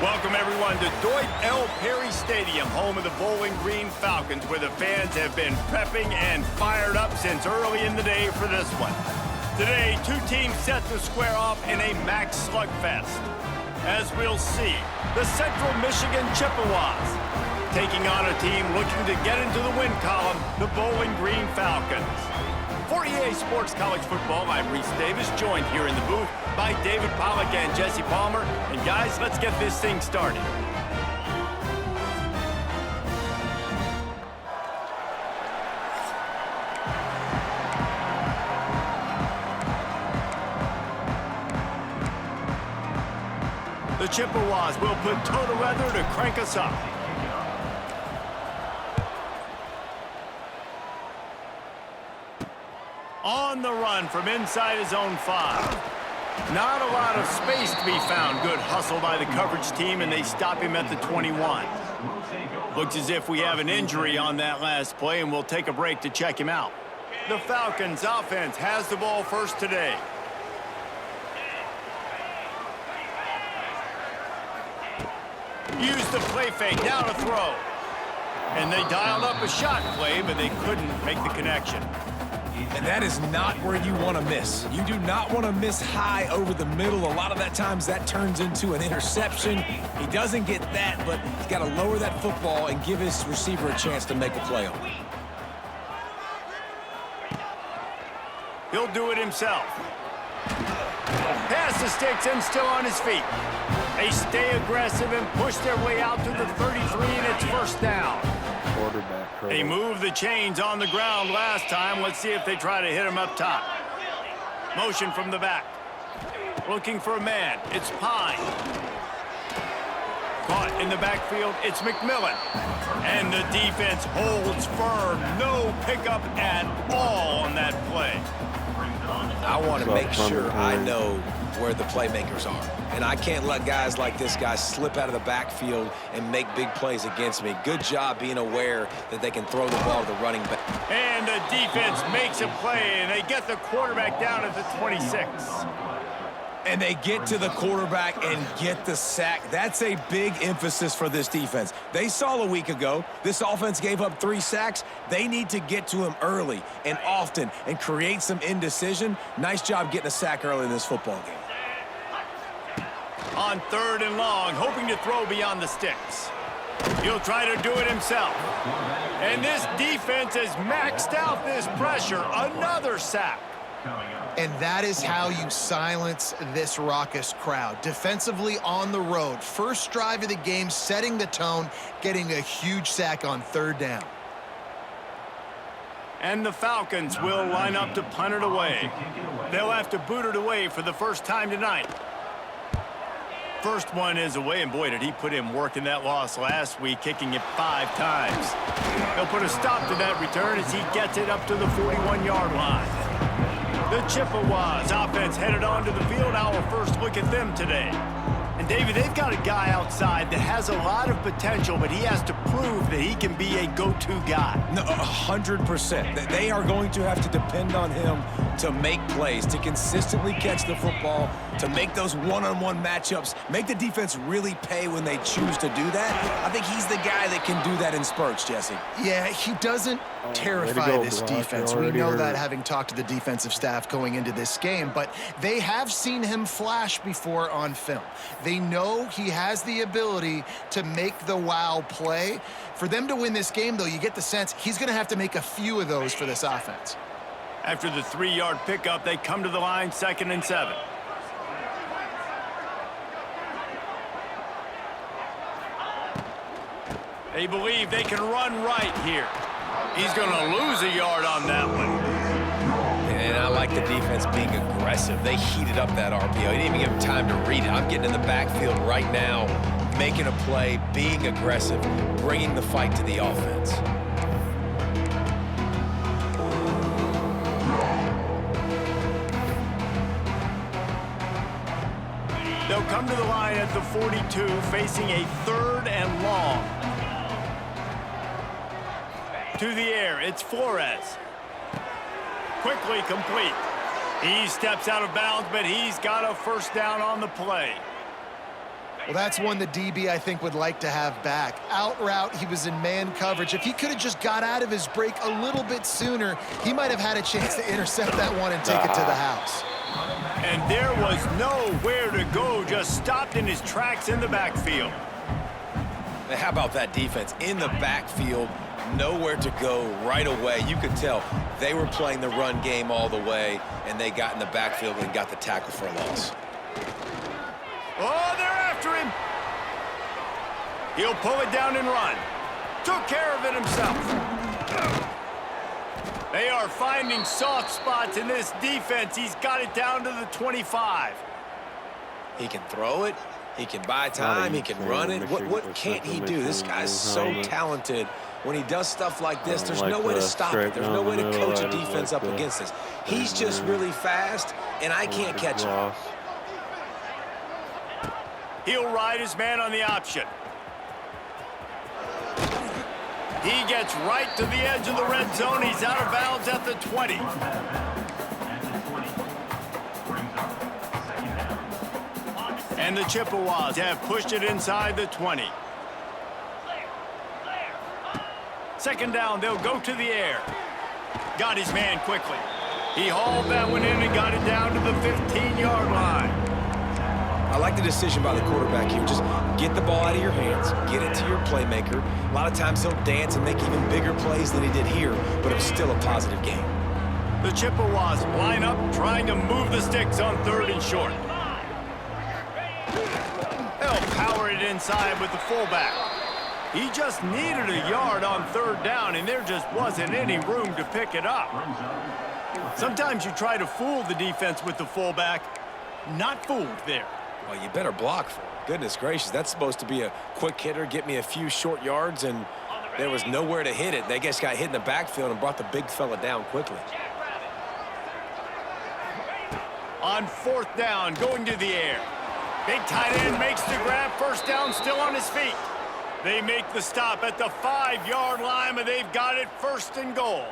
Welcome, everyone, to Dwight L. Perry Stadium, home of the Bowling Green Falcons, where the fans have been prepping and fired up since early in the day for this one. Today, two teams set to square off in a MAC slugfest. As we'll see, the Central Michigan Chippewas taking on a team looking to get into the win column, the Bowling Green Falcons. For EA Sports College Football, I'm Reese Davis, joined here in the booth by David Pollack and Jesse Palmer. And guys, let's get this thing started. The Chippewas will put toe to leather to crank us up. On the run from inside his own 5. Not a lot of space to be found. Good hustle by the coverage team, and they stop him at the 21. Looks as if we have an injury on that last play, and we'll take a break to check him out. The Falcons offense has the ball first today. Use the play fake, now to throw. And they dialed up a shot play, but they couldn't make the connection. And that is not where you want to miss. You do not want to miss high over the middle. A lot of that times that turns into an interception. He doesn't get that, but he's got to lower that football and give his receiver a chance to make a play on it. He'll do it himself. Pass the sticks and still on his feet. They stay aggressive and push their way out to the 33, and it's first down. They moved the chains on the ground last time. Let's see if they try to hit him up top. Motion from the back. Looking for a man. It's Pine. Caught in the backfield. It's McMillan. And the defense holds firm. No pickup at all on that play. I want to make sure I know where the playmakers are. And I can't let guys like this guy slip out of the backfield and make big plays against me. Good job being aware that they can throw the ball to the running back. And the defense makes a play, and they get the quarterback down at the 26. And they get to the quarterback and get the sack. That's a big emphasis for this defense. They saw a week ago, this offense gave up 3 sacks. They need to get to him early and often and create some indecision. Nice job getting a sack early in this football game. On 3rd and long, hoping to throw beyond the sticks. He'll try to do it himself. And this defense has maxed out this pressure. Another sack. And that is how you silence this raucous crowd. Defensively on the road. First drive of the game, setting the tone, getting a huge sack on 3rd down. And the Falcons will line up to punt it away. They'll have to boot it away for the first time tonight. First one is away, and boy, did he put in work in that loss last week, kicking it 5 times. He'll put a stop to that return as he gets it up to the 41-yard line. The Chippewas offense headed onto the field. Our first look at them today. And, David, they've got a guy outside that has a lot of potential, but he has to prove that he can be a go-to guy. No, 100%. They are going to have to depend on him to make plays, to consistently catch the football, to make those one-on-one matchups, make the defense really pay when they choose to do that. I think he's the guy that can do that in spurts, Jesse. Yeah, he doesn't terrify this defense. We know that, having talked to the defensive staff going into this game, but they have seen him flash before on film. They know he has the ability to make the wow play. For them to win this game, though, you get the sense he's going to have to make a few of those for this offense. After the 3-yard pickup, they come to the line, 2nd and 7. They believe they can run right here. He's going to lose a yard on that one. And I like the defense being aggressive. They heated up that RPO. He didn't even give him time to read it. I'm getting in the backfield right now, making a play, being aggressive, bringing the fight to the offense. They'll come to the line at the 42, facing a 3rd and long. To the air, it's Flores. Quickly complete. He steps out of bounds, but he's got a first down on the play. Well, that's one the DB, I think, would like to have back. Out route, he was in man coverage. If he could have just got out of his break a little bit sooner, he might have had a chance to intercept that one and take it to the house. And there was nowhere to go, just stopped in his tracks in the backfield. How about that defense? In the backfield, nowhere to go right away. You could tell they were playing the run game all the way, and they got in the backfield and got the tackle for a loss. Oh, they're after him. He'll pull it down and run. Took care of it himself. They are finding soft spots in this defense. He's got it down to the 25. He can throw it. He can buy time. He can run it. What can't he do? This guy's so talented. When he does stuff like this, there's no way to stop it. There's no way to coach a defense up against this. He's just really fast, and I can't catch him. He'll ride his man on the option. He gets right to the edge of the red zone. He's out of bounds at the 20. And the Chippewas have pushed it inside the 20. Second down, they'll go to the air. Got his man quickly. He hauled that one in and got it down to the 15-yard line. I like the decision by the quarterback here. Just get the ball out of your hands, get it to your playmaker. A lot of times he'll dance and make even bigger plays than he did here, but it was still a positive game. The Chippewas line up, trying to move the sticks on 3rd and short. They'll power it inside with the fullback. He just needed a yard on 3rd down, and there just wasn't any room to pick it up. Sometimes you try to fool the defense with the fullback. Not fooled there. Well, you better block for it. Goodness gracious, that's supposed to be a quick hitter, get me a few short yards, and there was nowhere to hit it. They just got hit in the backfield and brought the big fella down quickly. On 4th down, going to the air. Big tight end makes the grab. First down, still on his feet. They make the stop at the 5-yard line, but they've got it 1st and goal.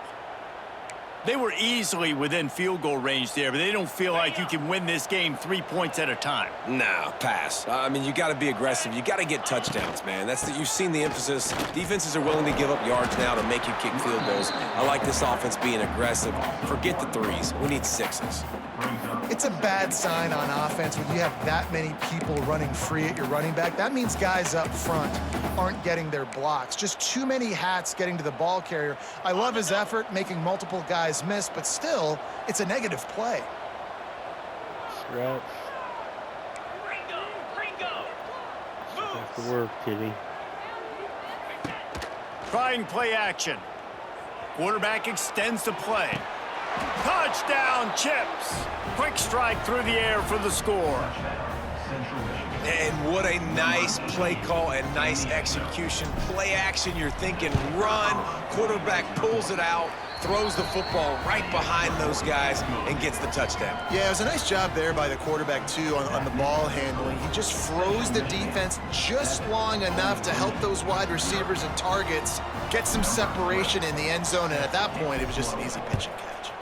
They were easily within field goal range there, but they don't feel like you can win this game 3 points at a time. Nah, pass. I mean, you got to be aggressive. You got to get touchdowns, man. You've seen the emphasis. Defenses are willing to give up yards now to make you kick field goals. I like this offense being aggressive. Forget the 3s. We need 6s. It's a bad sign on offense when you have that many people running free at your running back. That means guys up front aren't getting their blocks. Just too many hats getting to the ball carrier. I love his effort, making multiple guys miss, but still, it's a negative play. Scratch. Back to work, Kitty. Trying play action. Quarterback extends the play. Touchdown, Chips. Quick strike through the air for the score. And what a nice play call and nice execution. Play action, you're thinking run. Quarterback pulls it out, throws the football right behind those guys, and gets the touchdown. Yeah, it was a nice job there by the quarterback, too, on the ball handling. He just froze the defense just long enough to help those wide receivers and targets get some separation in the end zone, and at that point, it was just an easy pitch and catch.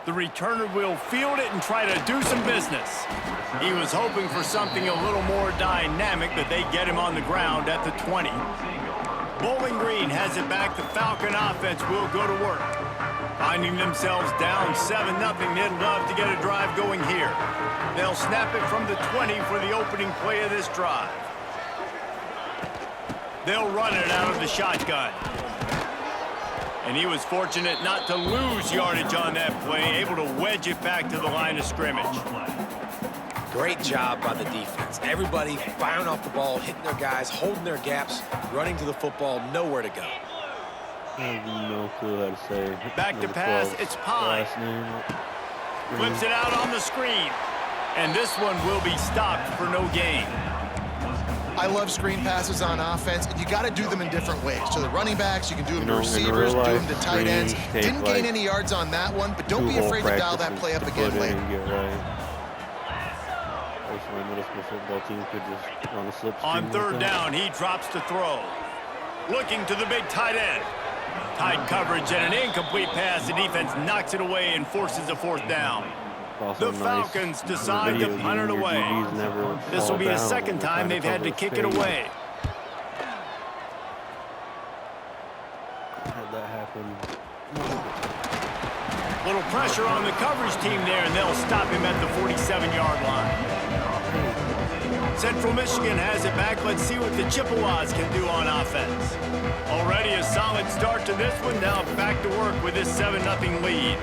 The returner will field it and try to do some business. He was hoping for something a little more dynamic, but they get him on the ground at the 20. Bowling Green has it back. The Falcon offense will go to work. Finding themselves down 7-0, they'd love to get a drive going here. They'll snap it from the 20 for the opening play of this drive. They'll run it out of the shotgun. And he was fortunate not to lose yardage on that play, able to wedge it back to the line of scrimmage. Great job by the defense. Everybody firing off the ball, hitting their guys, holding their gaps, running to the football, nowhere to go. I have no clue how to say. Back to pass, it's Pine. Flips it out on the screen. And this one will be stopped for no gain. I love screen passes on offense, and you got to do them in different ways. To the running backs, you can do them to receivers, do them to tight ends. Didn't gain any yards on that one, but don't be afraid to dial that play up again later. Football team could just run a slip on 3rd down, he drops to throw. Looking to the big tight end. Tight coverage and an incomplete pass. The defense knocks it away and forces a 4th down. The Falcons decide to punt it away. This will be the second time they've had to kick it away. Had that happen. Little pressure on the coverage team there, and they'll stop him at the 47-yard line. Central Michigan has it back. Let's see what the Chippewas can do on offense. Already a solid start to this one. Now back to work with this 7-0 lead.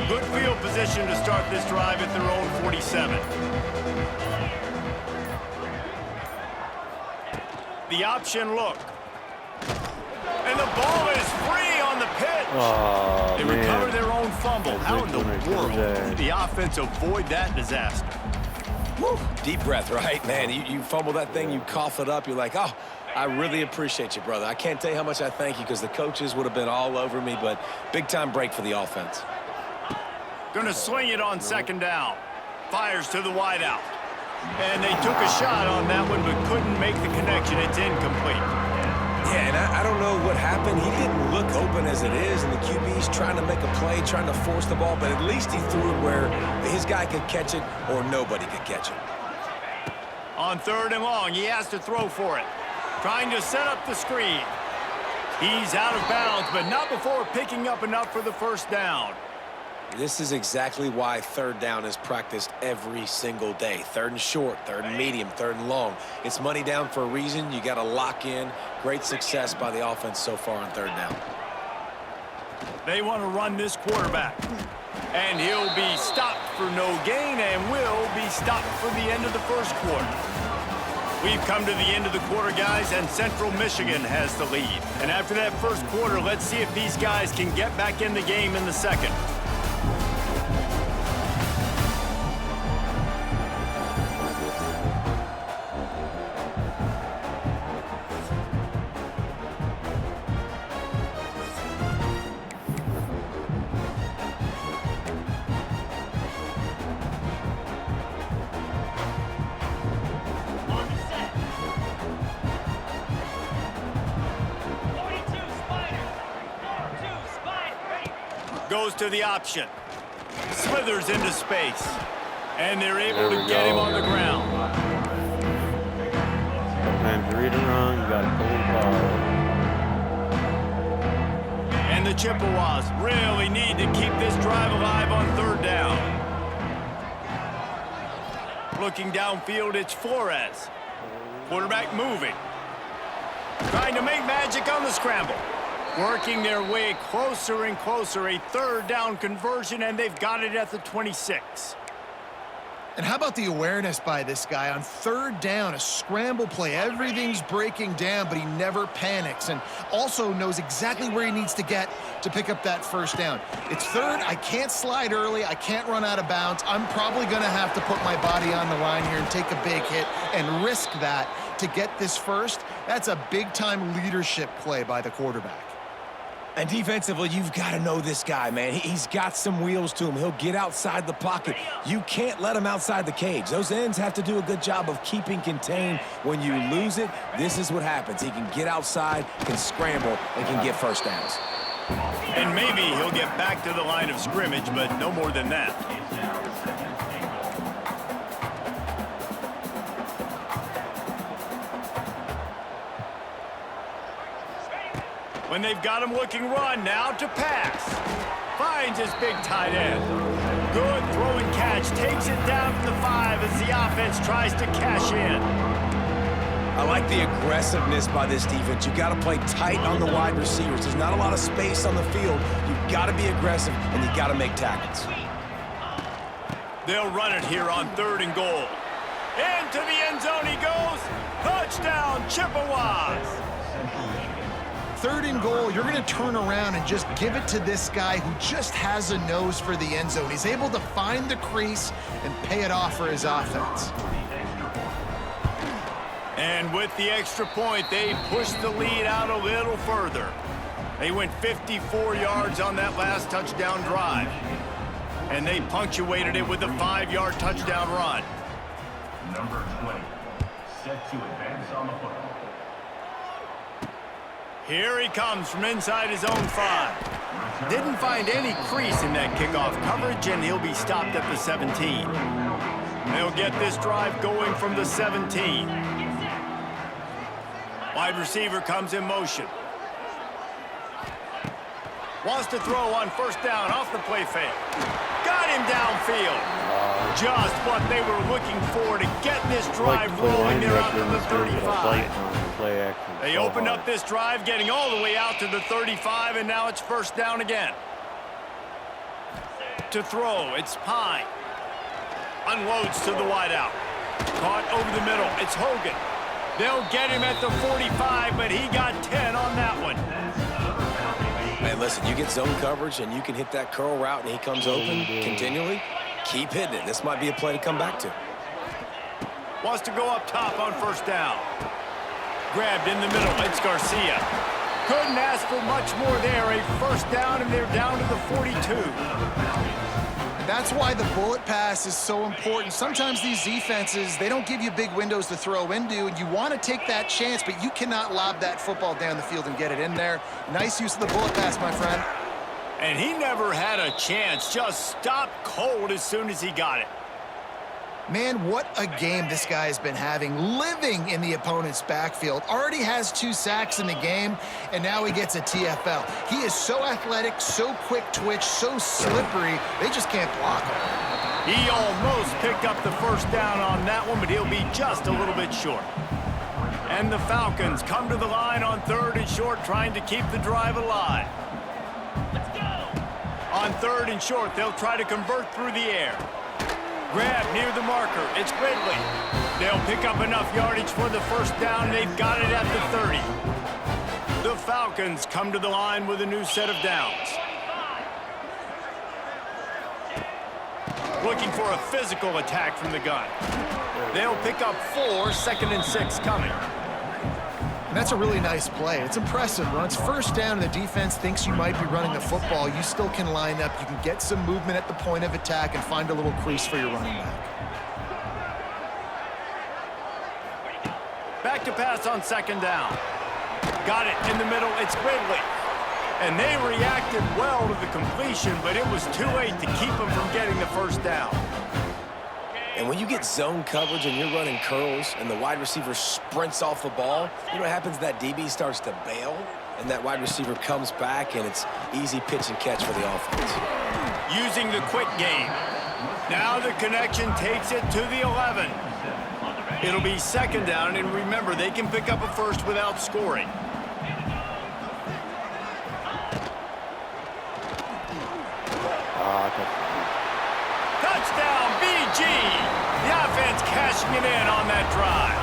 Good field position to start this drive at their own 47. The option look. And the ball is free on the pitch. Oh, they recover their own fumble. How in the world did the offense avoid that disaster? Woo. Deep breath, right? Man, you fumble that thing, you cough it up, you're like, oh, I really appreciate you, brother. I can't tell you how much I thank you because the coaches would have been all over me, but big-time break for the offense. Going to swing it on second down. Fires to the wideout. And they took a shot on that one but couldn't make the connection. It's incomplete. Yeah, and I don't know what happened. He didn't look open as it is, and the QB's trying to make a play, trying to force the ball, but at least he threw it where his guy could catch it or nobody could catch it. On 3rd and long, he has to throw for it. Trying to set up the screen. He's out of bounds, but not before picking up enough for the first down. This is exactly why 3rd down is practiced every single day. 3rd and short, 3rd and medium, 3rd and long. It's money down for a reason. You got to lock in. Great success by the offense so far on 3rd down. They want to run this quarterback. And he'll be stopped for no gain and will be stopped for the end of the first quarter. We've come to the end of the quarter, guys, and Central Michigan has the lead. And after that first quarter, let's see if these guys can get back in the game in the second. Goes to the option. Slithers into space. And they're able to get him on the ground. Sometimes you read it wrong, you got to pull the ball. And the Chippewas really need to keep this drive alive on 3rd down. Looking downfield, it's Flores. Quarterback moving. Trying to make magic on the scramble. Working their way closer and closer. A 3rd down conversion, and they've got it at the 26. And how about the awareness by this guy on 3rd down, a scramble play. Everything's breaking down, but he never panics and also knows exactly where he needs to get to pick up that 1st down. It's 3rd. I can't slide early. I can't run out of bounds. I'm probably going to have to put my body on the line here and take a big hit and risk that to get this first. That's a big-time leadership play by the quarterback. And defensively, you've got to know this guy, man. He's got some wheels to him. He'll get outside the pocket. You can't let him outside the cage. Those ends have to do a good job of keeping contained. When you lose it, this is what happens. He can get outside, can scramble, and can get 1st downs. And maybe he'll get back to the line of scrimmage, but no more than that. When they've got him looking run, now to pass. Finds his big tight end. Good throw and catch. Takes it down to the 5 as the offense tries to cash in. I like the aggressiveness by this defense. You got to play tight on the wide receivers. There's not a lot of space on the field. You've got to be aggressive, and you got to make tackles. They'll run it here on 3rd and goal. Into the end zone he goes. Touchdown, Chippewas. 3rd and goal, you're going to turn around and just give it to this guy who just has a nose for the end zone. He's able to find the crease and pay it off for his offense. And with the extra point, they pushed the lead out a little further. They went 54 yards on that last touchdown drive. And they punctuated it with a 5-yard touchdown run. Number 20, set to advance on the football. Here he comes from inside his own 5. Didn't find any crease in that kickoff coverage, and he'll be stopped at the 17. They'll get this drive going from the 17. Wide receiver comes in motion. Wants to throw on first down off the play fake. Got him downfield. Just what they were looking for to get this drive rolling there out to the 35. They opened up this drive, getting all the way out to the 35, and now it's first down again. To throw, it's Pine. Unloads to the wideout. Caught over the middle. It's Hogan. They'll get him at the 45, but he got 10 on that one. Man, listen, you get zone coverage and you can hit that curl route and he comes open continually. Keep hitting it. This might be a play to come back to. Wants to go up top on first down. Grabbed in the middle. It's Garcia. Couldn't ask for much more there. A first down, and they're down to the 42. That's why the bullet pass is so important. Sometimes these defenses, they don't give you big windows to throw into, and you want to take that chance, but you cannot lob that football down the field and get it in there. Nice use of the bullet pass, my friend. And he never had a chance. Just stopped cold as soon as he got it. Man, what a game this guy has been having, living in the opponent's backfield. Already has 2 sacks in the game, and now he gets a TFL. He is so athletic, so quick twitch, so slippery, they just can't block him. He almost picked up the first down on that one, but he'll be just a little bit short. And the Falcons come to the line on 3rd and short, trying to keep the drive alive. On 3rd and short, they'll try to convert through the air. Grab near the marker. It's Ridley. They'll pick up enough yardage for the first down. They've got it at the 30. The Falcons come to the line with a new set of downs. Looking for a physical attack from the gun. They'll pick up 4, 2nd and 6 coming. And that's a really nice play. It's impressive. When it's first down and the defense thinks you might be running the football, you still can line up. You can get some movement at the point of attack and find a little crease for your running back. Back to pass on 2nd down. Got it in the middle. It's Ridley. And they reacted well to the completion, but it was too late to keep them from getting the first down. And when you get zone coverage and you're running curls and the wide receiver sprints off the ball, you know what happens? That DB starts to bail, and that wide receiver comes back, and it's easy pitch and catch for the offense. Using the quick game. Now the connection takes it to the 11. It'll be 2nd down, and remember, they can pick up a first without scoring. Touchdown, BG! The offense cashing it in on that drive.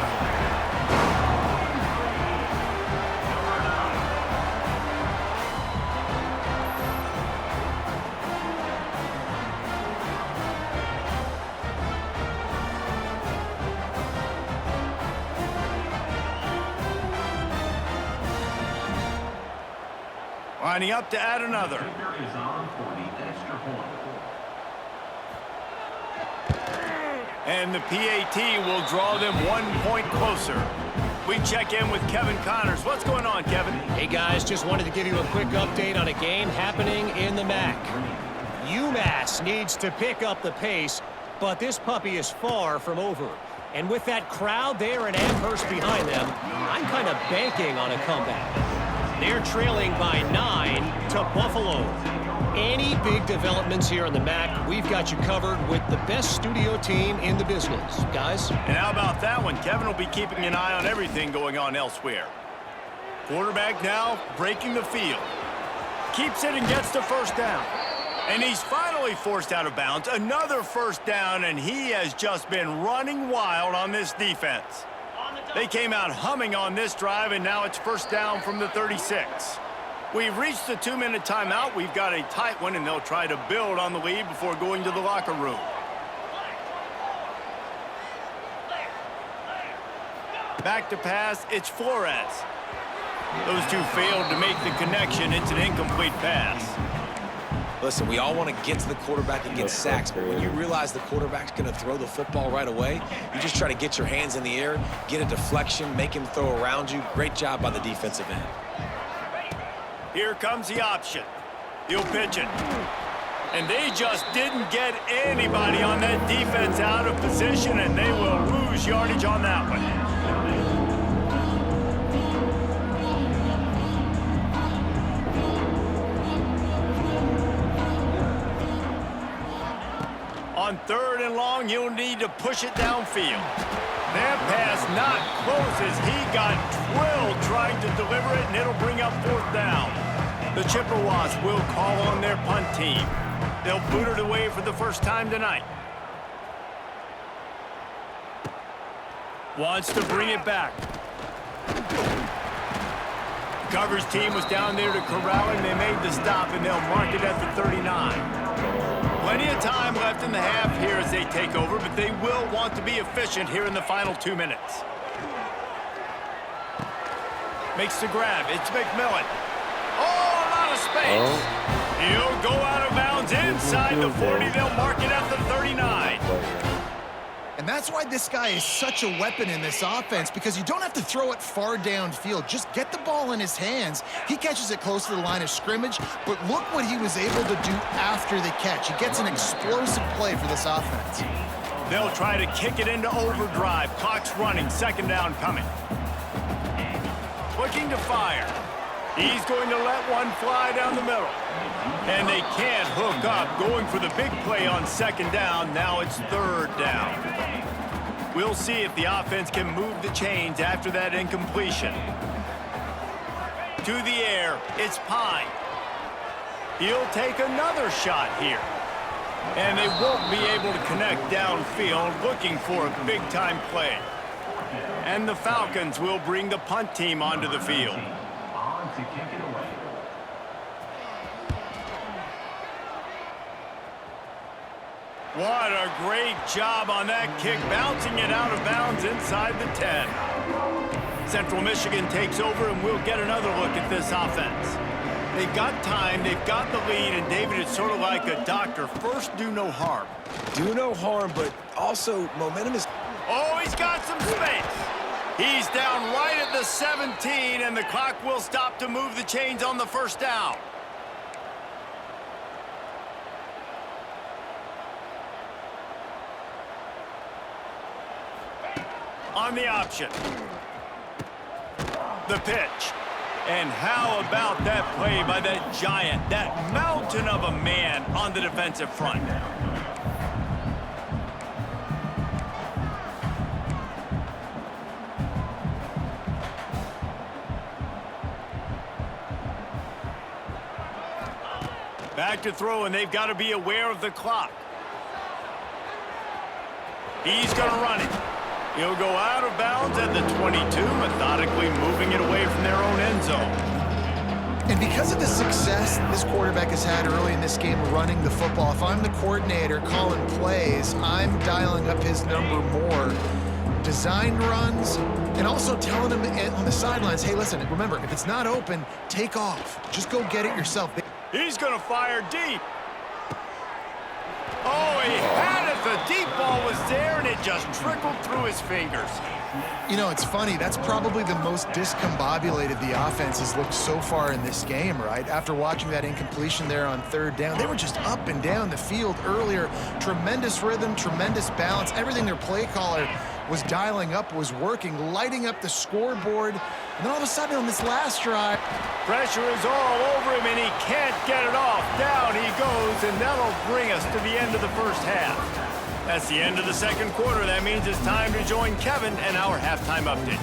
Lining up to add another. Kicker is on for the extra point. And the PAT will draw them 1 point closer. We check in with Kevin Connors. What's going on, Kevin? Hey, guys, just wanted to give you a quick update on a game happening in the MAC. UMass needs to pick up the pace, but this puppy is far from over. And with that crowd there in Amherst behind them, I'm kind of banking on a comeback. They're trailing by 9 to Buffalo. Any big developments here in the MAC, we've got you covered with the best studio team in the business. Guys? And how about that one? Kevin will be keeping an eye on everything going on elsewhere. Quarterback now breaking the field. Keeps it and gets the first down. And he's finally forced out of bounds. Another first down, and he has just been running wild on this defense. They came out humming on this drive, and now it's first down from the 36. We've reached the 2-minute timeout. We've got a tight one, and they'll try to build on the lead before going to the locker room. Back to pass, it's Flores. Those two failed to make the connection. It's an incomplete pass. Listen, we all want to get to the quarterback and get sacks, but when you realize the quarterback's going to throw the football right away, you just try to get your hands in the air, get a deflection, make him throw around you. Great job by the defensive end. Here comes the option. He'll pitch it. And they just didn't get anybody on that defense out of position, and they will lose yardage on that one. On 3rd and long, you'll need to push it downfield. That pass not close as he got drilled trying to deliver it, and it'll bring up 4th down. The Chippewas will call on their punt team. They'll boot it away for the first time tonight. Wants to bring it back. Coverage team was down there to corral him. They made the stop, and they'll mark it at the 39. Plenty of time left in the half here as they take over, but they will want to be efficient here in the final 2 minutes. Makes the grab. It's McMillan. Oh, a lot of space. He'll go out of bounds inside the 40. They'll mark it at the 39. And that's why this guy is such a weapon in this offense, because you don't have to throw it far downfield. Just get the ball in his hands. He catches it close to the line of scrimmage, but look what he was able to do after the catch. He gets an explosive play for this offense. They'll try to kick it into overdrive. Clock's running. 2nd down coming. Looking to fire. He's going to let one fly down the middle. And they can't hook up. Going for the big play on 2nd down. Now it's 3rd down. We'll see if the offense can move the chains after that incompletion. To the air, it's Pine. He'll take another shot here. And they won't be able to connect downfield, looking for a big-time play. And the Falcons will bring the punt team onto the field. On to kick it away. What a great job on that kick, bouncing it out of bounds inside the 10. Central Michigan takes over, and we'll get another look at this offense. They've got time, they've got the lead, and David, it's sort of like a doctor. First, do no harm. Do no harm, but also momentum is... Oh, he's got some space. He's down right at the 17, and the clock will stop to move the chains on the 1st down. On the option. The pitch. And how about that play by that giant, that mountain of a man on the defensive front? Back to throw, and they've got to be aware of the clock. He's going to run it. He'll go out of bounds at the 22, methodically moving it away from their own end zone. And because of the success this quarterback has had early in this game running the football, if I'm the coordinator calling plays, I'm dialing up his number more. Design runs, and also telling him on the sidelines, hey, listen, remember, if it's not open, take off. Just go get it yourself. He's going to fire deep. Oh, he had it. The deep ball was there, and it just trickled through his fingers. You know, it's funny. That's probably the most discombobulated the offense has looked so far in this game, right? After watching that incompletion there on 3rd down, they were just up and down the field earlier. Tremendous rhythm, tremendous balance. Everything their play caller was dialing up was working, lighting up the scoreboard. And then all of a sudden on this last drive, pressure is all over him, and he can't get it off. Down he goes, and that'll bring us to the end of the 1st half. That's the end of the 2nd quarter. That means it's time to join Kevin and our halftime update.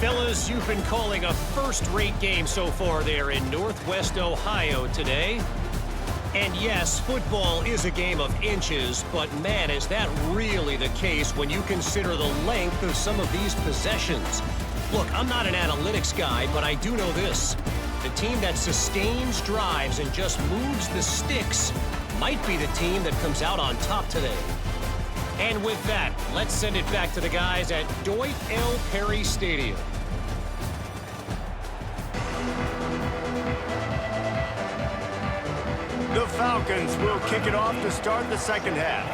Fellas, you've been calling a first-rate game so far there in Northwest Ohio today. And yes, football is a game of inches, but man, is that really the case when you consider the length of some of these possessions. Look, I'm not an analytics guy, but I do know this. The team that sustains drives and just moves the sticks might be the team that comes out on top today. And with that, let's send it back to the guys at Dwight L. Perry Stadium. The Falcons will kick it off to start the 2nd half.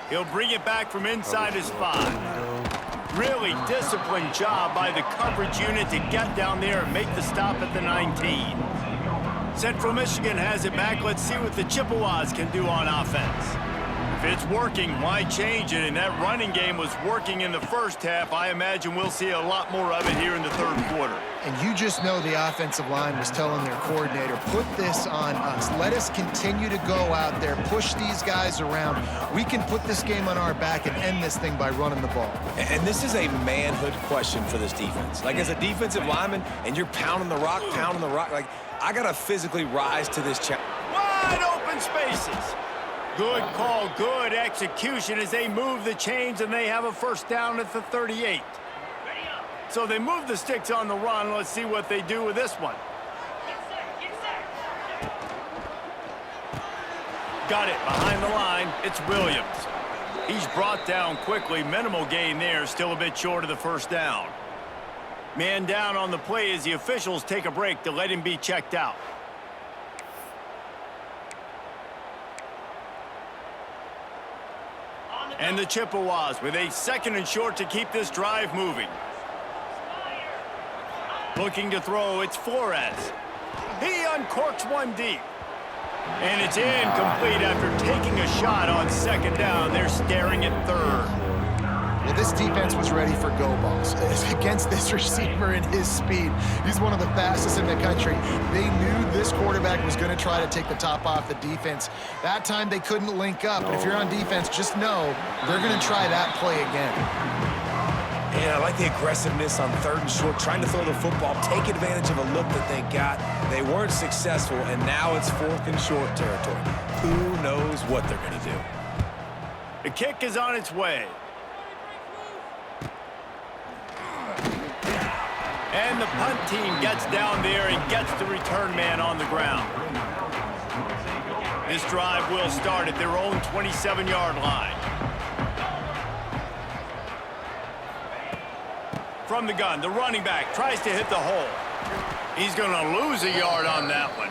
He'll bring it back from inside his 5. Really disciplined job by the coverage unit to get down there and make the stop at the 19. Central Michigan has it back. Let's see what the Chippewas can do on offense. If it's working, why change it? And that running game was working in the first half. I imagine we'll see a lot more of it here in the third quarter. And you just know the offensive line was telling their coordinator, put this on us. Let us continue to go out there, push these guys around. We can put this game on our back and end this thing by running the ball. And this is a manhood question for this defense. Like, as a defensive lineman, and you're pounding the rock, like, I got to physically rise to this challenge. Wide open spaces. Good call, good execution as they move the chains, and they have a first down at the 38. So they move the sticks on the run. Let's see what they do with this one. Got it behind the line. It's Williams. He's brought down quickly. Minimal gain there, still a bit short of the first down. Man down on the play as the officials take a break to let him be checked out. And the Chippewas with a 2nd and short to keep this drive moving. Looking to throw, it's Flores. He uncorks one deep. And it's incomplete after taking a shot on 2nd down. They're staring at 3rd. Well, this defense was ready for go balls against this receiver and his speed. He's one of the fastest in the country. They knew this quarterback was going to try to take the top off the defense. That time they couldn't link up. But if you're on defense, just know they're going to try that play again. And I like the aggressiveness on 3rd and short, trying to throw the football, take advantage of a look that they got. They weren't successful, and now it's 4th and short territory. Who knows what they're going to do? The kick is on its way. And the punt team gets down there and gets the return man on the ground. This drive will start at their own 27-yard line. From the gun, the running back tries to hit the hole. He's going to lose a yard on that one.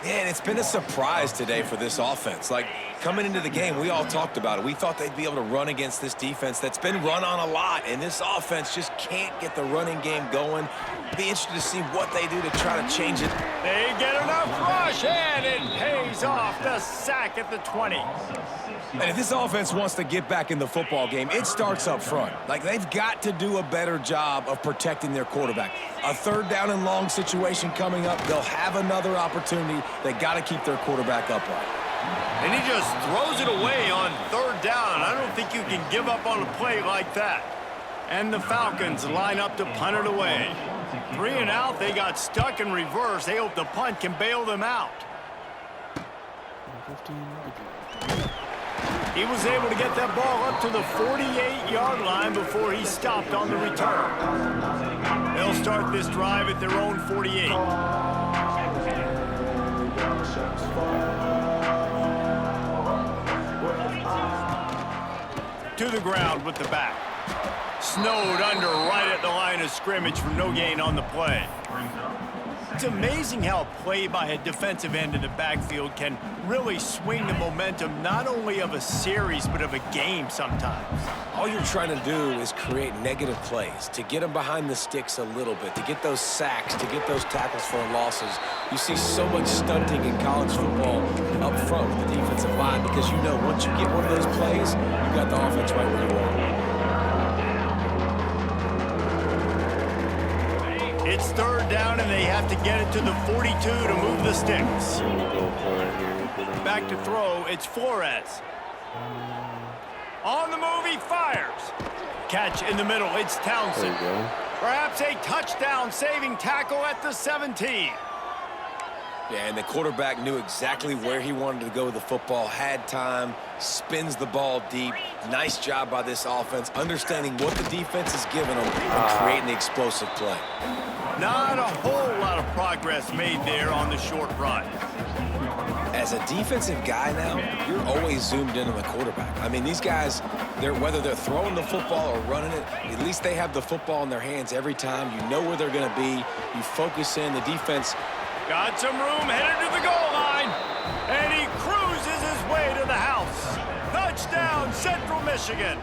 Yeah, and it's been a surprise today for this offense. Like, coming into the game, we all talked about it. We thought they'd be able to run against this defense that's been run on a lot, and this offense just can't get the running game going. Be interested to see what they do to try to change it. They get enough rush, and it pays off. The sack at the 20. And if this offense wants to get back in the football game, it starts up front. Like, they've got to do a better job of protecting their quarterback. A 3rd down and long situation coming up. They'll have another opportunity. They got to keep their quarterback upright. And he just throws it away on 3rd down. I don't think you can give up on a play like that. And the Falcons line up to punt it away. 3 and out, they got stuck in reverse. They hope the punt can bail them out. He was able to get that ball up to the 48-yard line before he stopped on the return. They'll start this drive at their own 48. To the ground with the back. Snowed under right at the line of scrimmage for no gain on the play. It's amazing how play by a defensive end in the backfield can really swing the momentum not only of a series but of a game sometimes. All you're trying to do is create negative plays, to get them behind the sticks a little bit, to get those sacks, to get those tackles for losses. You see so much stunting in college football up front with the defensive line because you know once you get one of those plays, you got the offense right where you want it. It's 3rd down, and they have to get it to the 42 to move the sticks. Back to throw, it's Flores. On the move, he fires. Catch in the middle, it's Townsend. Perhaps a touchdown-saving tackle at the 17. Yeah, and the quarterback knew exactly where he wanted to go with the football, had time, spins the ball deep. Nice job by this offense, understanding what the defense is giving them and creating the explosive play. Not a whole lot of progress made there on the short run. As a defensive guy now, you're always zoomed in on the quarterback. I mean, these guys, whether they're throwing the football or running it, at least they have the football in their hands every time. You know where they're going to be. You focus in. The defense got some room, headed to the goal line, and he cruises his way to the house. Touchdown, Central Michigan.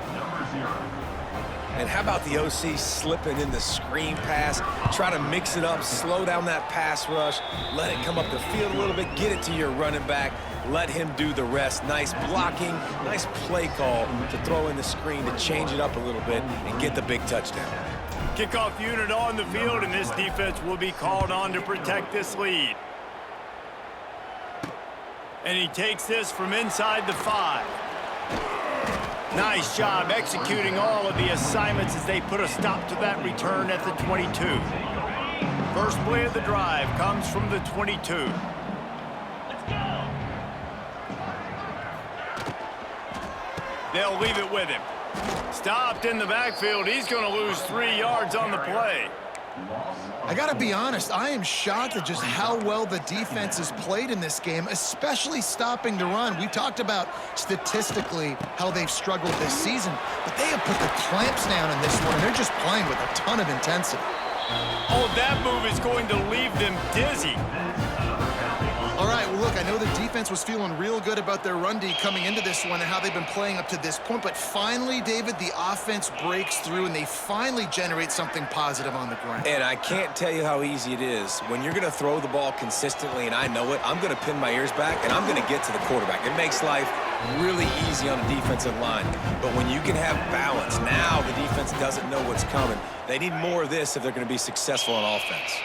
And how about the OC slipping in the screen pass, try to mix it up, slow down that pass rush, let it come up the field a little bit, get it to your running back, let him do the rest. Nice blocking, nice play call to throw in the screen to change it up a little bit and get the big touchdown. Kickoff unit on the field, and this defense will be called on to protect this lead. And he takes this from inside the 5. Nice job executing all of the assignments as they put a stop to that return at the 22. First play of the drive comes from the 22. They'll leave it with him. Stopped in the backfield. He's going to lose 3 yards on the play. I got to be honest, I am shocked at just how well the defense has played in this game, especially stopping the run. We talked about statistically how they've struggled this season, but they have put the clamps down in this one, and they're just playing with a ton of intensity. Oh, that move is going to leave them dizzy. All right, well, look, I know the defense was feeling real good about their run D coming into this one and how they've been playing up to this point, but finally, David, the offense breaks through and they finally generate something positive on the ground. And I can't tell you how easy it is. When you're going to throw the ball consistently, and I know it, I'm going to pin my ears back, and I'm going to get to the quarterback. It makes life really easy on the defensive line. But when you can have balance, now the defense doesn't know what's coming. They need more of this if they're going to be successful on offense.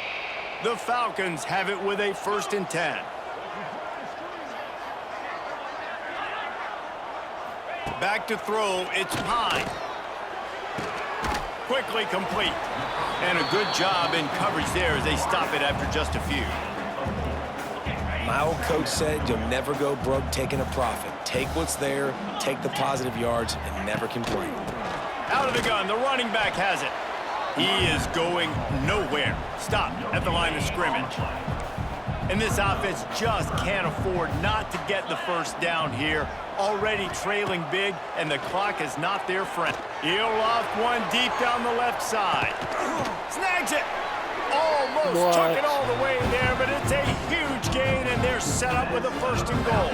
The Falcons have it with a 1st and 10. Back to throw, it's Pine. Quickly complete. And a good job in coverage there as they stop it after just a few. My old coach said you'll never go broke taking a profit. Take what's there, take the positive yards, and never complain. Out of the gun, the running back has it. He is going nowhere. Stopped at the line of scrimmage. And this offense just can't afford not to get the first down here. Already trailing big, and the clock is not their friend. He'll loft one deep down the left side. Snags it. Almost took it all the way there, but it's a huge gain, and they're set up with a 1st and goal.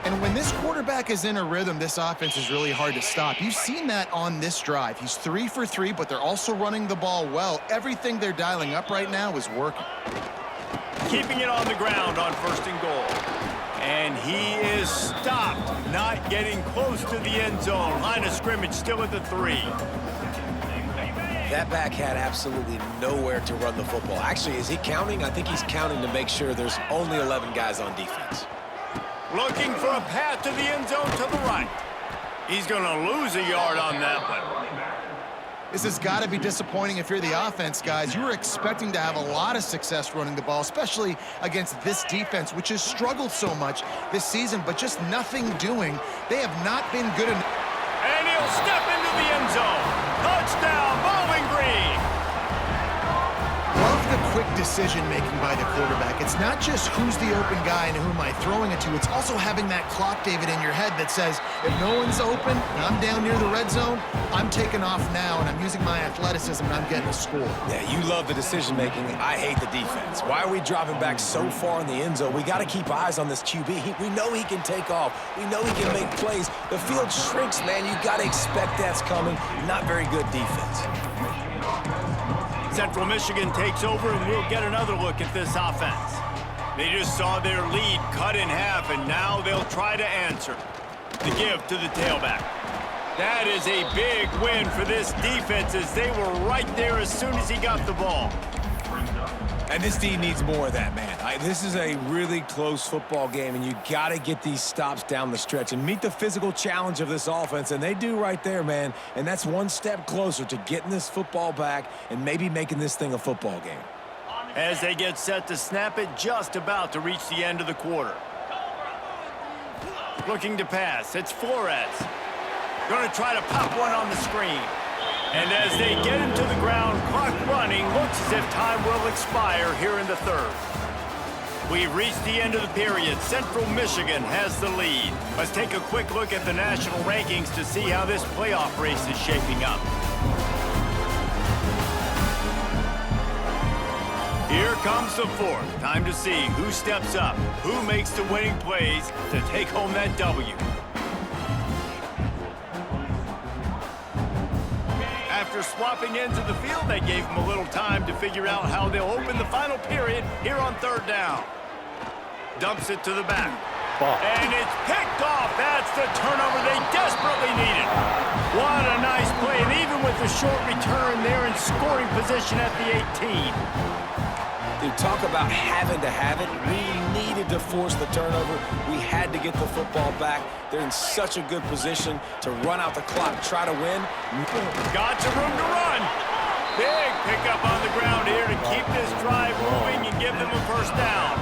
And when this quarterback is in a rhythm, this offense is really hard to stop. You've seen that on this drive. He's 3 for 3, but they're also running the ball well. Everything they're dialing up right now is working. Keeping it on the ground on 1st and goal. And he is stopped, not getting close to the end zone. Line of scrimmage still at the 3. That back had absolutely nowhere to run the football. Actually, is he counting? I think he's counting to make sure there's only 11 guys on defense. Looking for a path to the end zone to the right. He's going to lose a yard on that one. This has got to be disappointing if you're the offense, guys. You were expecting to have a lot of success running the ball, especially against this defense, which has struggled so much this season, but just nothing doing. They have not been good enough. And he'll step into the end zone. Touchdown, Bowling Green. Love the quick decision-making by the quarterback. It's not just who's the open guy and who am I throwing it to. It's also having that clock, David, in your head that says, if no one's open and I'm down near the red zone, I'm taking off now and I'm using my athleticism and I'm getting a score. Yeah, you love the decision-making. I hate the defense. Why are we dropping back so far in the end zone? We got to keep eyes on this QB. We know he can take off. We know he can make plays. The field shrinks, man. You got to expect that's coming. Not very good defense. Central Michigan takes over, and we'll get another look at this offense. They just saw their lead cut in half, and now they'll try to answer. The give to the tailback. That is a big win for this defense as they were right there as soon as he got the ball. And this team needs more of that, man. This is a really close football game, and you got to get these stops down the stretch and meet the physical challenge of this offense, and they do right there, man. And that's one step closer to getting this football back and maybe making this thing a football game. As they get set to snap it, just about to reach the end of the quarter. Looking to pass, it's Flores. Going to try to pop one on the screen. And as they get him to the ground, clock running, looks as if time will expire here in the 3rd. We've reached the end of the period. Central Michigan has the lead. Let's take a quick look at the national rankings to see how this playoff race is shaping up. Here comes the 4th. Time to see who steps up, who makes the winning plays to take home that W. after swapping ends of the field, they gave him a little time to figure out how they'll open the final period here on third down. Dumps it to the back. And it's picked off. That's the turnover they desperately needed. What a nice play. And even with the short return, they're in scoring position at the 18. Dude, talk about having to have it. We needed to force the turnover. We had to get the football back. They're in such a good position to run out the clock, try to win. Got some room to run. Big pickup on the ground here to keep this drive moving and give them a first down.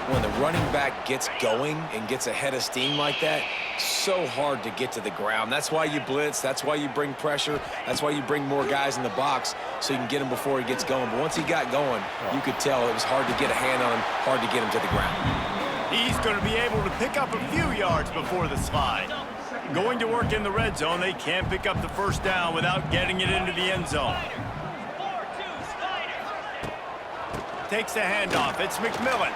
When the running back gets going and gets ahead of steam like that, so hard to get to the ground. That's why you blitz. That's why you bring pressure. That's why you bring more guys in the box so you can get him before he gets going. But once he got going, you could tell it was hard to get a hand on him, hard to get him to the ground. He's going to be able to pick up a few yards before the slide. Going to work in the red zone, they can't pick up the first down without getting it into the end zone. Takes the handoff. It's McMillan.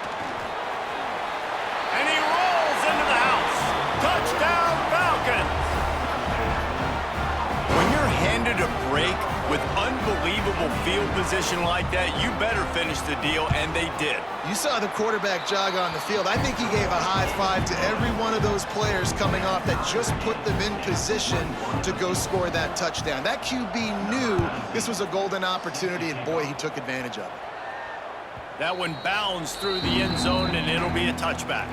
And he rolls into the house. Touchdown, Falcons! When you're handed a break with unbelievable field position like that, you better finish the deal, and they did. You saw the quarterback jog on the field. I think he gave a high five to every one of those players coming off that just put them in position to go score that touchdown. That QB knew this was a golden opportunity, and boy, he took advantage of it. That one bounds through the end zone, and it'll be a touchback.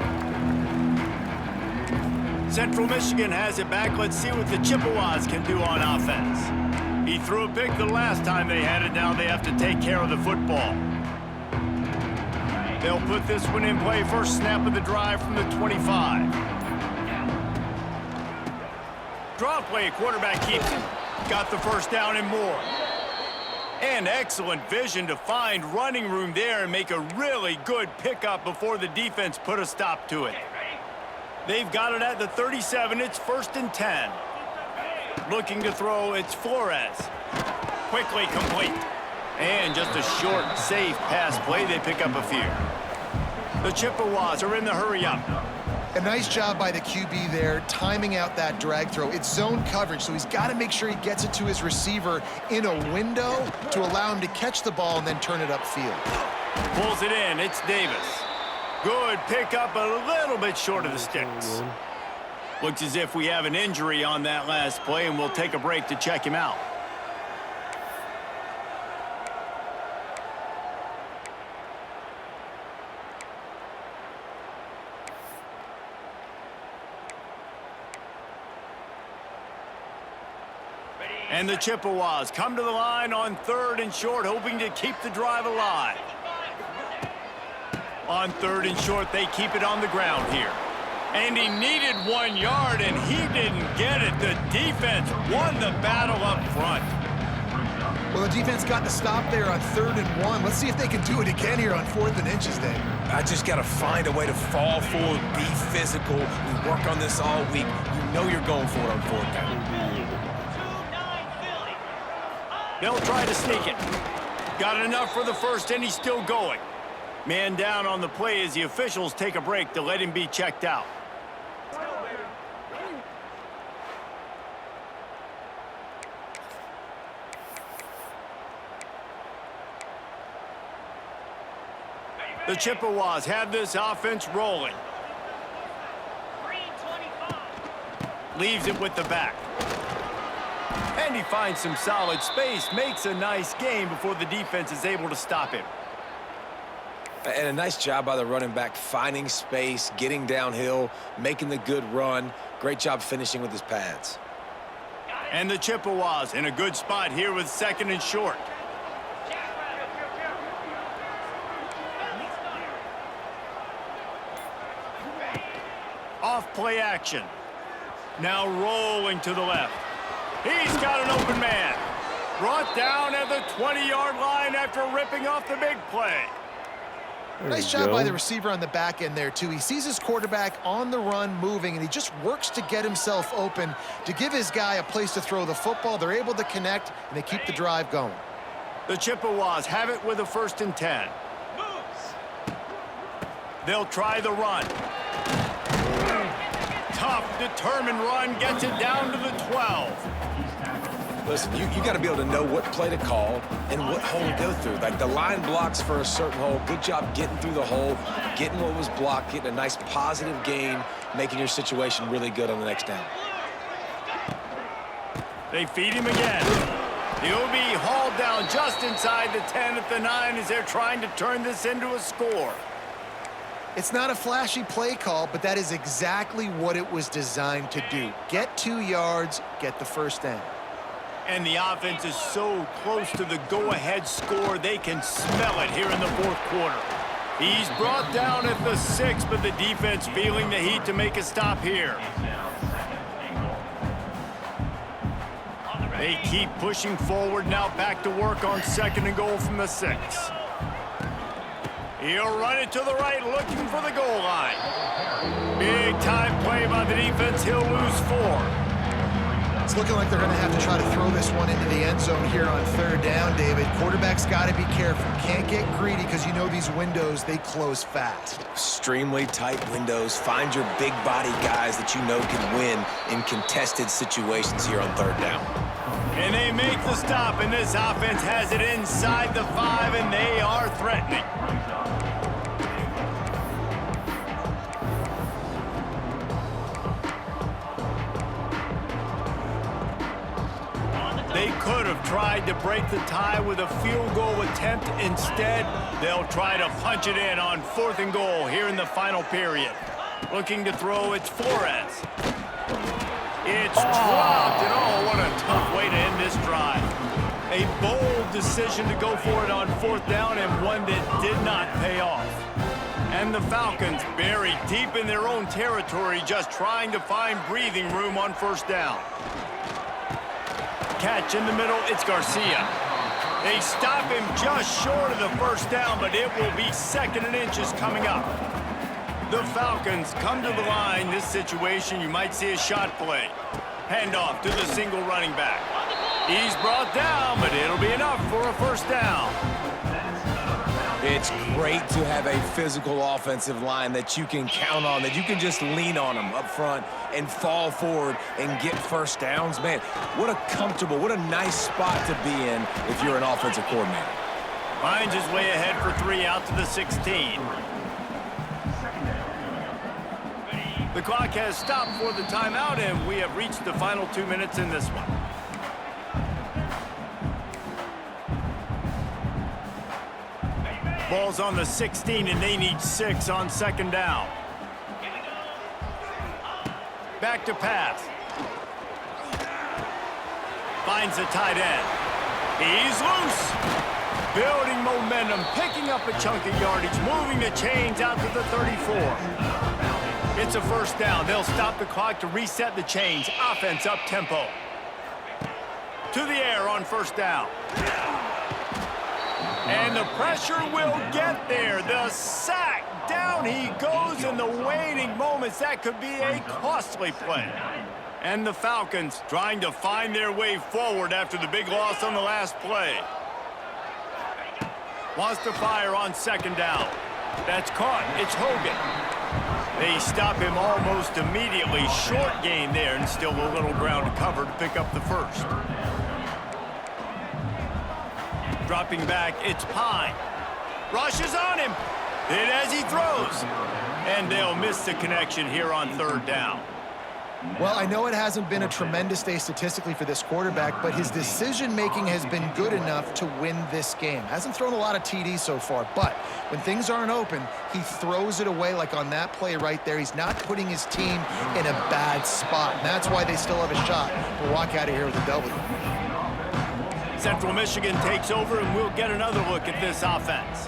Central Michigan has it back. Let's see what the Chippewas can do on offense. He threw a pick the last time they had it. Now they have to take care of the football. They'll put this one in play. First snap of the drive from the 25. Draw play, quarterback keeps it. Got the first down and more. And excellent vision to find running room there and make a really good pickup before the defense put a stop to it. They've got it at the 37. It's 1st and 10. Looking to throw, it's Flores. Quickly complete. And just a short, safe pass play. They pick up a few. The Chippewas are in the hurry-up. A nice job by the QB there, timing out that drag throw. It's zone coverage, so he's got to make sure he gets it to his receiver in a window to allow him to catch the ball and then turn it upfield. Pulls it in. It's Davis. Good pickup, a little bit short of the sticks. Looks as if we have an injury on that last play, and we'll take a break to check him out. And the Chippewas come to the line on 3rd and short, hoping to keep the drive alive. On 3rd and short, they keep it on the ground here. And he needed 1 yard, and he didn't get it. The defense won the battle up front. Well, the defense got the stop there on 3rd and 1. Let's see if they can do it again here on 4th and inches, Dave. I just got to find a way to fall forward, be physical. We work on this all week. You know you're going for it on 4th down. They'll try to sneak it. Got enough for the first, and he's still going. Man down on the play as the officials take a break to let him be checked out. The Chippewas have this offense rolling. Leaves it with the back. And he finds some solid space, makes a nice game before the defense is able to stop him. And a nice job by the running back, finding space, getting downhill, making the good run. Great job finishing with his pads. And the Chippewas in a good spot here with 2nd and short. Off play action. Now rolling to the left. He's got an open man. Brought down at the 20-yard line after ripping off the big play. Nice job by the receiver on the back end there, too. He sees his quarterback on the run moving, and he just works to get himself open to give his guy a place to throw the football. They're able to connect, and they keep the drive going. The Chippewas have it with a 1st and 10. They'll try the run. Tough, determined run gets it down to the 12. Listen, you got to be able to know what play to call and what hole to go through. Like the line blocks for a certain hole. Good job getting through the hole, getting what was blocked, getting a nice positive gain, making your situation really good on the next down. They feed him again. He'll be hauled down just inside the 10 at the 9 as they're trying to turn this into a score. It's not a flashy play call, but that is exactly what it was designed to do. Get 2 yards, get the first down. And the offense is so close to the go-ahead score, they can smell it here in the fourth quarter. He's brought down at the 6, but the defense feeling the heat to make a stop here. They keep pushing forward, now back to work on 2nd and goal from the 6. He'll run it to the right, looking for the goal line. Big time play by the defense. He'll lose 4. It's looking like they're going to have to try to throw this one into the end zone here on 3rd down, David. Quarterback's got to be careful. Can't get greedy because you know these windows, they close fast. Extremely tight windows. Find your big body guys that you know can win in contested situations here on 3rd down. And they make the stop, and this offense has it inside the 5, and they are threatening. They could have tried to break the tie with a field goal attempt. Instead, they'll try to punch it in on 4th and goal here in the final period. Looking to throw, it's Flores. It's dropped, and oh, what a tough way to end this drive. A bold decision to go for it on 4th down, and one that did not pay off. And the Falcons buried deep in their own territory, just trying to find breathing room on 1st down. Catch in the middle, it's Garcia. They stop him just short of the 1st down, but it will be 2nd and inches coming up. The Falcons come to the line. This situation, you might see a shot play. Handoff to the single running back. He's brought down, but it'll be enough for a 1st down. It's great to have a physical offensive line that you can count on, that you can just lean on them up front and fall forward and get 1st downs. Man, what a comfortable, what a nice spot to be in if you're an offensive coordinator. Finds his way ahead for 3 out to the 16. The clock has stopped for the timeout, and we have reached the final 2 minutes in this one. Ball's on the 16, and they need 6 on 2nd down. Back to pass. Finds the tight end. He's loose. Building momentum, picking up a chunk of yardage, moving the chains out to the 34. It's a 1st down. They'll stop the clock to reset the chains. Offense up tempo. To the air on 1st down. And the pressure will get there. The sack. Down he goes in the waiting moments. That could be a costly play. And the Falcons trying to find their way forward after the big loss on the last play. Wants to fire on 2nd down. That's caught. It's Hogan. They stop him almost immediately. Short gain there, and still a little ground to cover to pick up the 1st. Dropping back, it's Pine. Rushes on him. Hit as he throws. And they'll miss the connection here on 3rd down. Well, I know it hasn't been a tremendous day statistically for this quarterback, but his decision-making has been good enough to win this game. Hasn't thrown a lot of TDs so far, but when things aren't open, he throws it away like on that play right there. He's not putting his team in a bad spot, and that's why they still have a shot to walk out of here with a W. Central Michigan takes over, and we'll get another look at this offense.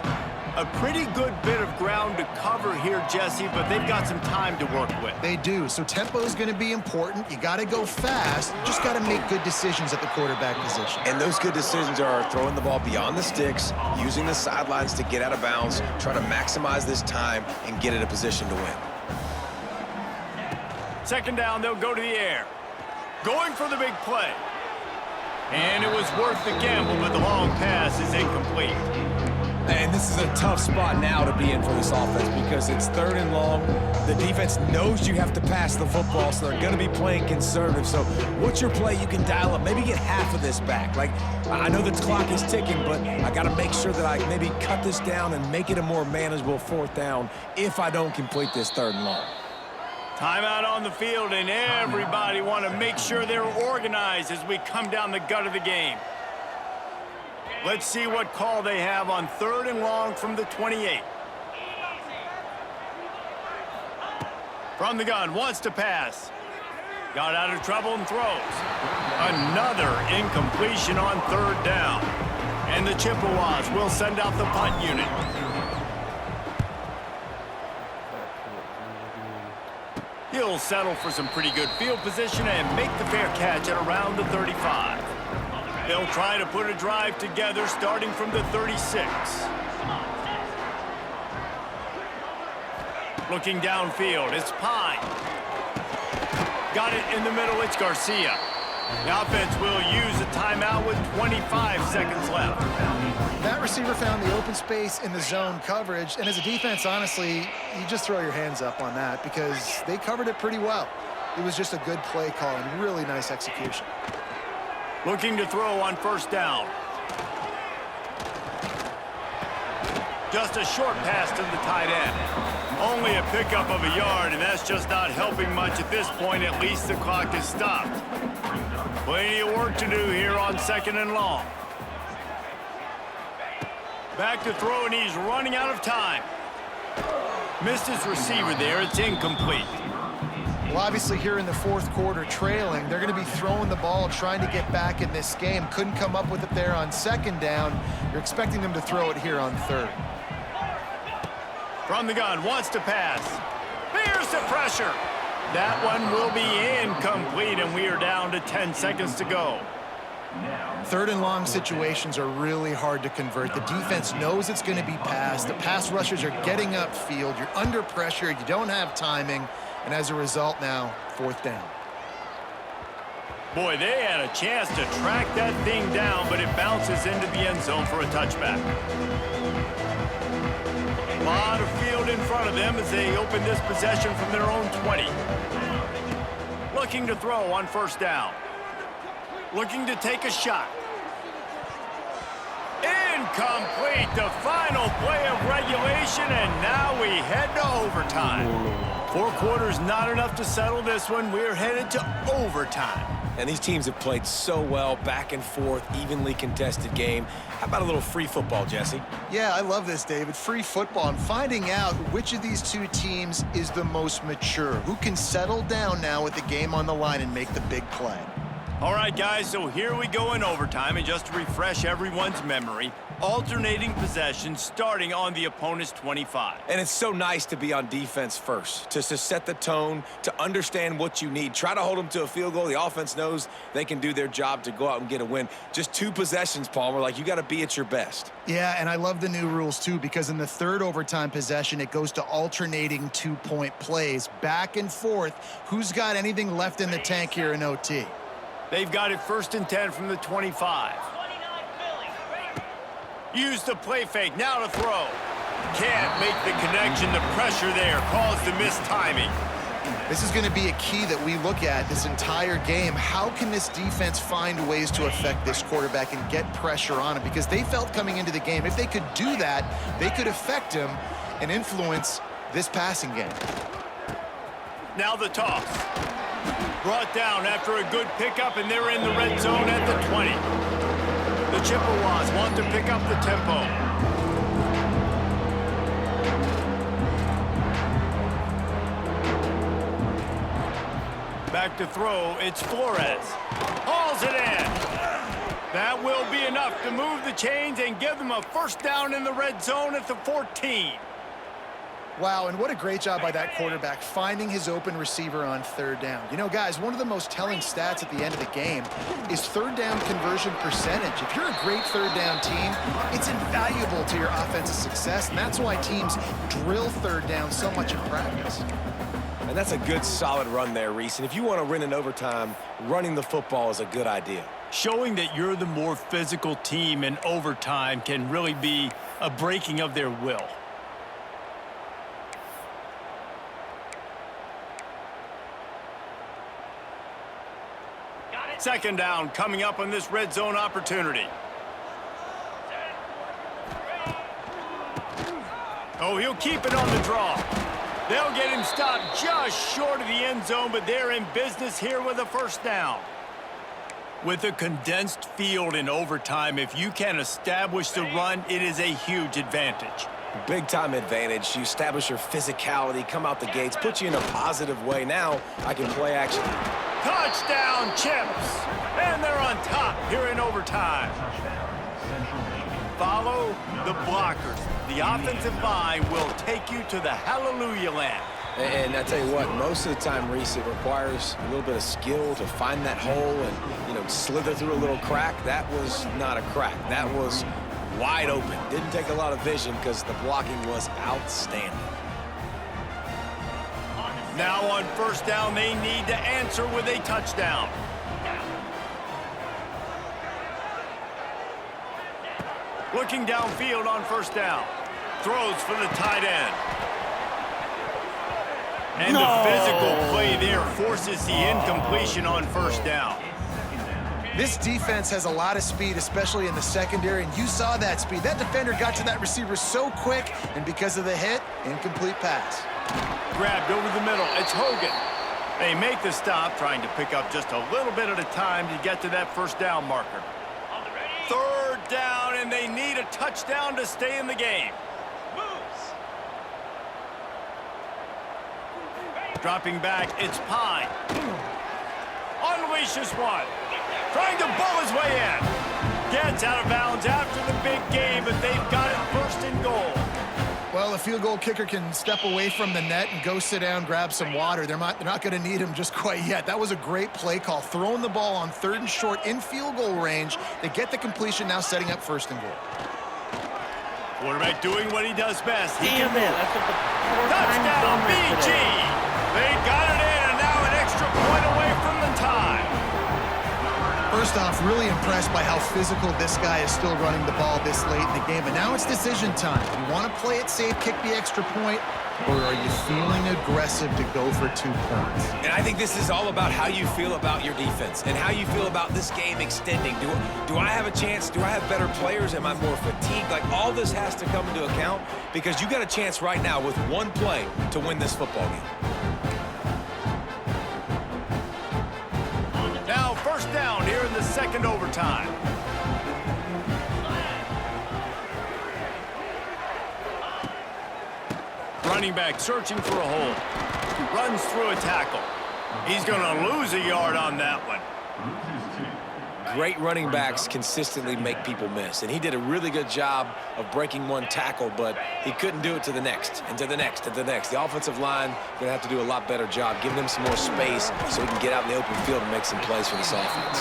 A pretty good bit of ground to cover here, Jesse, but they've got some time to work with. They do, so tempo is going to be important. You got to go fast. You just got to make good decisions at the quarterback position. And those good decisions are throwing the ball beyond the sticks, using the sidelines to get out of bounds, trying to maximize this time and get in a position to win. 2nd down, they'll go to the air. Going for the big play. And it was worth the gamble, but the long pass is incomplete. And this is a tough spot now to be in for this offense because it's 3rd and long. The defense knows you have to pass the football, so they're going to be playing conservative. So what's your play you can dial up? Maybe get half of this back. Like, I know the clock is ticking, but I got to make sure that I maybe cut this down and make it a more manageable 4th down if I don't complete this 3rd and long. Timeout on the field, and everybody want to make sure they're organized as we come down the gut of the game. Let's see what call they have on 3rd and long from the 28. From the gun, wants to pass. Got out of trouble and throws. Another incompletion on 3rd down. And the Chippewas will send out the punt unit. He'll settle for some pretty good field position and make the fair catch at around the 35. They'll try to put a drive together starting from the 36. Looking downfield, it's Pine. Got it in the middle, it's Garcia. The offense will use a timeout with 25 seconds left. That receiver found the open space in the zone coverage, and as a defense, honestly, you just throw your hands up on that because they covered it pretty well. It was just a good play call and really nice execution. Looking to throw on 1st down. Just a short pass to the tight end. Only a pickup of a yard, and that's just not helping much at this point. At least the clock is stopped. Plenty of work to do here on 2nd and long. Back to throw, and he's running out of time. Missed his receiver there. It's incomplete. Well, obviously here in the 4th quarter trailing, they're going to be throwing the ball, trying to get back in this game. Couldn't come up with it there on 2nd down. You're expecting them to throw it here on 3rd. From the gun, wants to pass. There's the pressure. That one will be incomplete, and we are down to 10 seconds to go. 3rd and long situations are really hard to convert. The defense knows it's going to be passed. The pass rushers are getting upfield. You're under pressure. You don't have timing. And as a result now, 4th down. Boy, they had a chance to track that thing down, but it bounces into the end zone for a touchback. A lot of field in front of them as they open this possession from their own 20. Looking to throw on 1st down. Looking to take a shot. Incomplete, the final play of regulation, and now we head to overtime. 4 quarters not enough to settle this one. We're headed to overtime. And these teams have played so well, back and forth, evenly contested game. How about a little free football, Jesse? Yeah, I love this, David. Free football. I'm finding out which of these 2 teams is the most mature, who can settle down now with the game on the line and make the big play. All right, guys, so here we go in overtime, and just to refresh everyone's memory, alternating possessions starting on the opponent's 25. And it's so nice to be on defense first, to set the tone, to understand what you need. Try to hold them to a field goal. The offense knows they can do their job to go out and get a win. Just 2 possessions, Palmer, like you got to be at your best. Yeah, and I love the new rules, too, because in the 3rd overtime possession, it goes to alternating 2-point plays, back and forth. Who's got anything left in the tank here in OT? They've got it 1st and 10 from the 25. Use the play fake, now to throw. Can't make the connection, the pressure there caused the mistiming. This is going to be a key that we look at this entire game. How can this defense find ways to affect this quarterback and get pressure on him? Because they felt coming into the game, if they could do that, they could affect him and influence this passing game. Now the toss. Brought down after a good pickup, and they're in the red zone at the 20. The Chippewas want to pick up the tempo. Back to throw, it's Flores. Hauls it in. That will be enough to move the chains and give them a 1st down in the red zone at the 14. Wow, and what a great job by that quarterback, finding his open receiver on 3rd down. You know, guys, one of the most telling stats at the end of the game is 3rd down conversion percentage. If you're a great 3rd down team, it's invaluable to your offensive success, and that's why teams drill 3rd down so much in practice. And that's a good, solid run there, Reese. And if you want to win in overtime, running the football is a good idea. Showing that you're the more physical team in overtime can really be a breaking of their will. Second down coming up on this red zone opportunity. Oh, he'll keep it on the draw. They'll get him stopped just short of the end zone, but they're in business here with a first down. With a condensed field in overtime, if you can establish the run, it is a huge advantage. Big-time advantage. You establish your physicality, come out the gates, put you in a positive way. Now I can play action. Touchdown, Chips! And they're on top here in overtime. Follow the blockers. The offensive line will take you to the hallelujah land. And I tell you what, most of the time, Reese, it requires a little bit of skill to find that hole and, slither through a little crack. That was not a crack. That was wide open. Didn't take a lot of vision because the blocking was outstanding. Now on first down, they need to answer with a touchdown. Looking downfield on first down. Throws for the tight end. And the physical play there forces the incompletion on first down. This defense has a lot of speed, especially in the secondary, and you saw that speed. That defender got to that receiver so quick, and because of the hit, incomplete pass. Grabbed over the middle. It's Hogan. They make the stop, trying to pick up just a little bit at a time to get to that first down marker. Third down, and they need a touchdown to stay in the game. Dropping back, it's Pine. Unleashes one. Trying to bull his way in. Gets out of bounds after the big game, but they've got it first and goal. Well, a field goal kicker can step away from the net and go sit down, grab some water. They're not going to need him just quite yet. That was a great play call. Throwing the ball on third and short in field goal range. They get the completion, now setting up first and goal. Quarterback doing what he does best. He Damn can it. move. That's what the Touchdown, BG! They got it in, and now an extra point away from the tie. First off, really impressed by how physical this guy is still running the ball this late in the game. But now it's decision time. You want to play it safe, kick the extra point, or are you feeling aggressive to go for 2 points? And I think this is all about how you feel about your defense and how you feel about this game extending. Do I have a chance? Do I have better players? Am I more fatigued? Like, all this has to come into account because you got a chance right now with one play to win this football game. Now first down here in the second overtime. Running back searching for a hole. Runs through a tackle. He's going to lose a yard on that one. Great running backs consistently make people miss, and he did a really good job of breaking one tackle, but he couldn't do it to the next, and to the next, and to the next. The offensive line going to have to do a lot better job, giving him some more space so he can get out in the open field and make some plays for this offense.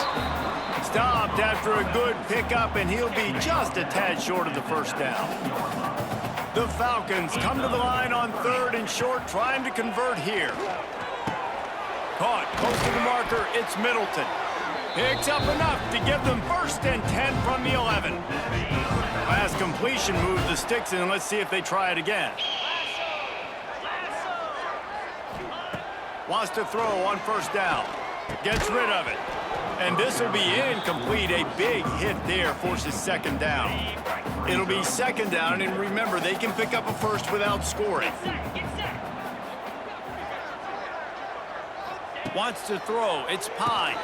Stopped after a good pickup, and he'll be just a tad short of the first down. The Falcons come to the line on third and short, trying to convert here. Caught close to the marker, it's Middleton. Picks up enough to give them first and 10 from the 11. Last completion moves the sticks in. Let's see if they try it again. Wants to throw on first down. Gets rid of it. And this will be incomplete. A big hit there forces second down. It'll be second down, and remember, they can pick up a first without scoring. Wants to throw. It's Pine.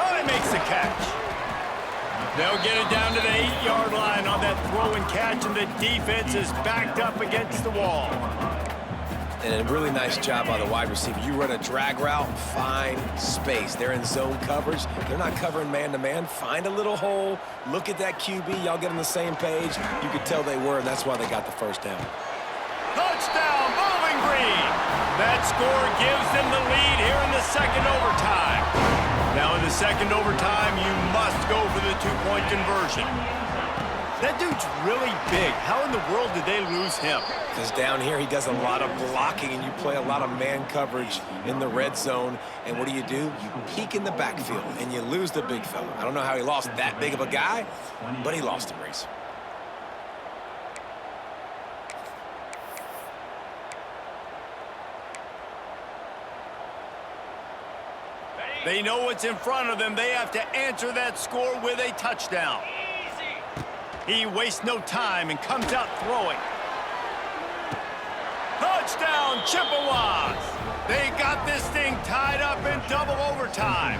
Oh, he makes the catch. They'll get it down to the 8-yard line on that throw and catch, and the defense is backed up against the wall. And a really nice job by the wide receiver. You run a drag route, find space. They're in zone coverage. They're not covering man-to-man. Find a little hole. Look at that QB. Y'all get on the same page. You could tell they were, and that's why they got the first down. Touchdown, Bowling Green! That score gives them the lead here in the second overtime. Now in the second overtime, you must go for the 2-point conversion. That dude's really big. How in the world did they lose him? Because down here, he does a lot of blocking, and you play a lot of man coverage in the red zone. And what do? You peek in the backfield, and you lose the big fella. I don't know how he lost that big of a guy, but he lost him, Reese. They know what's in front of them. They have to answer that score with a touchdown. He wastes no time and comes out throwing. Touchdown, Chippewas! They got this thing tied up in double overtime.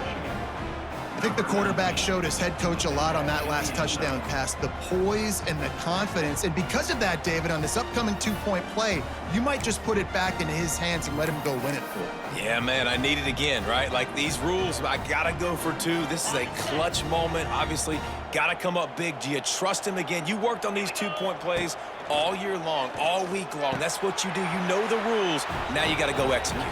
I think the quarterback showed his head coach a lot on that last touchdown pass, the poise and the confidence. And because of that, David, on this upcoming two-point play, you might just put it back into his hands and let him go win it for him. Yeah, man, I need it again, right? Like these rules, I got to go for two. This is a clutch moment. Obviously, got to come up big. Do you trust him again? You worked on these two-point plays all year long, all week long. That's what you do. You know the rules. Now you got to go execute.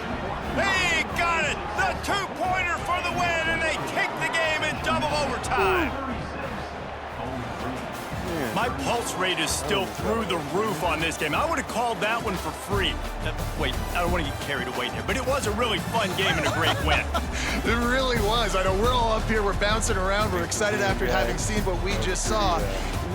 He got it! The two-pointer for the win, and they take the game in double overtime. My pulse rate is still through the roof on this game. I would have called that one for free. Wait, I don't want to get carried away here, but it was a really fun game and a great win. It really was. I know we're all up here, we're bouncing around, we're excited after having seen what we just saw.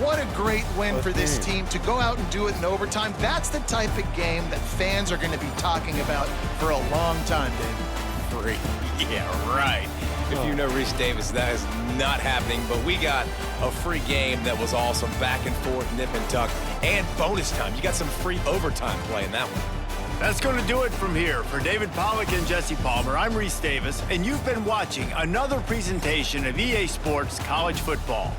What a great win for this team to go out and do it in overtime. That's the type of game that fans are going to be talking about for a long time, David. Free. Yeah, right. If you know Reese Davis, that is not happening, but we got a free game that was awesome, back and forth, nip and tuck, and bonus time. You got some free overtime play in that one. That's going to do it from here. For David Pollack and Jesse Palmer, I'm Reese Davis, and you've been watching another presentation of EA Sports College Football.